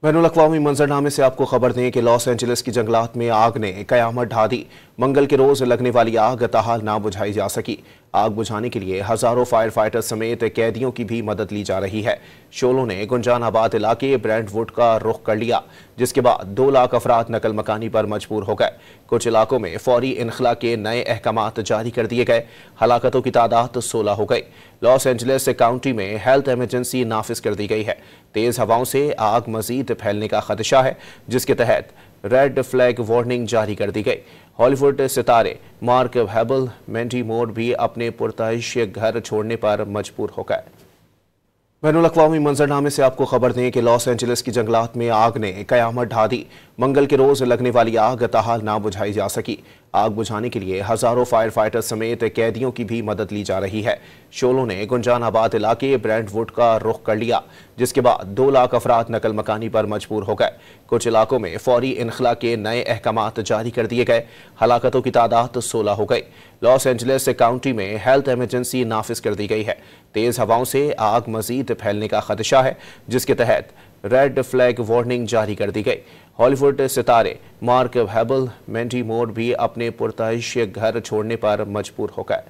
बैनुल अक़वामी मंजरनामे से आपको खबर दें कि लॉस एंजलिस की जंगलात में आग ने कयामत ढा दी। मंगल के रोज लगने वाली आग ताहाल ना बुझाई जा सकी। आग बुझाने के लिए हजारों फायर फाइटर समेत कैदियों की भी मदद ली जा रही है। शोलों ने गुंजानाबाद इलाके ब्रेंटवुड का रुख कर लिया, जिसके बाद 2 लाख अफराद नकल मकानी पर मजबूर हो गए। कुछ इलाकों में फौरी इनखला के नए अहकामात जारी कर दिए गए। हलाकतों की तादाद 16 हो गई। लॉस एंजलिस काउंटी में हेल्थ इमरजेंसी नाफिज कर दी गई है। तेज हवाओं से आग मजीद फैलने का खदशा है, जिसके तहत रेड फ्लैग वार्निंग जारी कर दी गई। हॉलीवुड सितारे मार्क हैबल, मैंडी मोर भी अपने पुरताइश घर छोड़ने पर मजबूर हो गए। बैनुल अक़वामी मंजरनामे से आपको खबर दें कि लॉस एंजलिस की जंगलात में आग ने कयामत ढा दी। मंगल के रोज लगने वाली आग ताहाल ना बुझाई जा सकी। आग बुझाने के लिए हजारों फायर फाइटर समेत कैदियों की भी मदद ली जा रही है। शोलों ने गुंजानाबाद इलाके ब्रेंटवुड का रुख कर लिया, जिसके बाद 2 लाख अफराद नकल मकानी पर मजबूर हो गए। कुछ इलाकों में फौरी इनखला के नए अहकामात जारी कर दिए गए। हलाकतों की तादाद 16 हो गई। लॉस एंजलिस काउंटी में हेल्थ इमरजेंसी नाफिज कर दी गई है। तेज हवाओं से आग मजीद फैलने का खदशा है, जिसके तहत रेड फ्लैग वार्निंग जारी कर दी गई। हॉलीवुड सितारे मार्क हैबल, मैंडी मोर भी अपने पुरताइश घर छोड़ने पर मजबूर हो गए।